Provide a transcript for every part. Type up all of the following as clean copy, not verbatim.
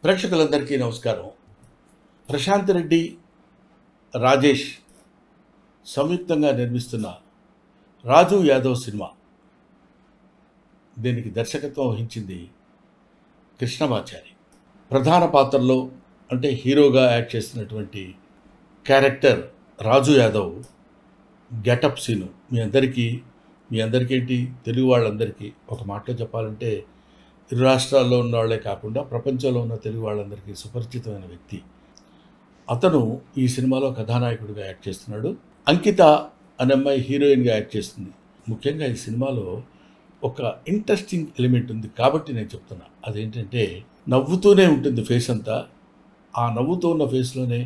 ప్రేక్షకులందరికీ నమస్కారం. ప్రశాంత్ రెడ్డి, రాజేష్ సంయుక్తంగా నిర్మిస్తున్న రాజు యాదవ్ సినిమా. దీనికి దర్శకత్వం వహించింది కృష్ణమాచారి. ప్రధాన పాత్రలో అంటే హీరోగా యాక్ట్ చేస్తున్నటువంటి క్యారెక్టర్ రాజు యాదవ్ గెటప్ సీను మీ అందరికీ ఏంటి తెలుగు వాళ్ళందరికీ ఒక మాటలో చెప్పాలంటే ఇరు రాష్ట్రాల్లో ఉన్న వాళ్ళే కాకుండా ప్రపంచంలో ఉన్న తెలుగు వాళ్ళందరికీ సుపరిచితమైన వ్యక్తి. అతను ఈ సినిమాలో కథానాయకుడిగా యాక్ట్ చేస్తున్నాడు. అంకిత అనే అమ్మాయి హీరోయిన్గా యాక్ట్ చేస్తుంది. ముఖ్యంగా ఈ సినిమాలో ఒక ఇంట్రెస్టింగ్ ఎలిమెంట్ ఉంది కాబట్టి నేను చెప్తున్నా. అదేంటంటే నవ్వుతూనే ఉంటుంది ఫేస్ అంతా. ఆ నవ్వుతూ ఉన్న ఫేస్లోనే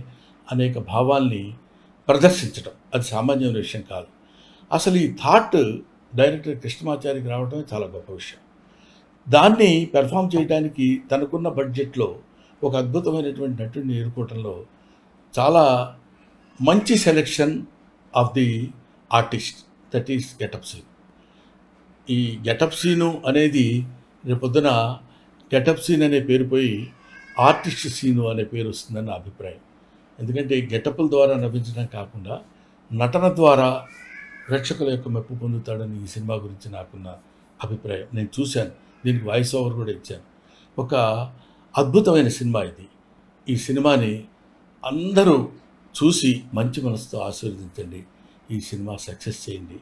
అనేక భావాల్ని ప్రదర్శించడం అది సామాన్యమైన విషయం కాదు. అసలు ఈ థాట్ డైరెక్టర్ కృష్ణమాచారికి రావడమే చాలా గొప్ప విషయం. దాన్ని పెర్ఫామ్ చేయడానికి తనకున్న బడ్జెట్లో ఒక అద్భుతమైనటువంటి నటుడిని ఎన్నుకోవడంలో చాలా మంచి selection of the artist, that is getup scene. ఈ గెటప్ సీను అనేది రేపొద్దున గెటప్ సీన్ అనే పేరు పోయి ఆర్టిస్ట్ సీను అనే పేరు వస్తుందని నా అభిప్రాయం. ఎందుకంటే గెటప్ల ద్వారా నవ్వించడం కాకుండా నటన ద్వారా ప్రేక్షకుల యొక్క మెప్పు పొందుతాడని ఈ సినిమా గురించి నాకున్న అభిప్రాయం. నేను చూశాను, దీనికి వాయిస్ ఓవర్ కూడా ఇచ్చాను. ఒక అద్భుతమైన సినిమా ఇది. ఈ సినిమాని అందరూ చూసి మంచి మనసుతో ఆశీర్వదించండి. ఈ సినిమా సక్సెస్ చేయండి.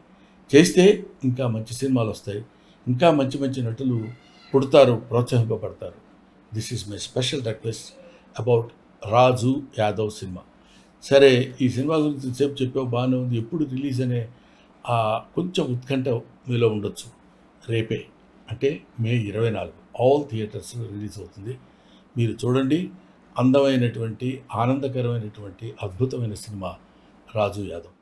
చేస్తే ఇంకా మంచి సినిమాలు వస్తాయి, ఇంకా మంచి మంచి నటులు పుడతారు, ప్రోత్సహింపబడతారు. This is my special request about Raju Yadav cinema. సరే, ఈ సినిమా గురించి సేపు చెప్పావు, బాగానే ఉంది. ఎప్పుడు రిలీజ్ అనే కొంచెం ఉత్కంఠ మీలో ఉండొచ్చు. రేపే అంటే మే 24 ఆల్ థియేటర్స్లో రిలీజ్ అవుతుంది. మీరు చూడండి. అందమైనటువంటి, ఆనందకరమైనటువంటి, అద్భుతమైన సినిమా రాజు యాదవ్.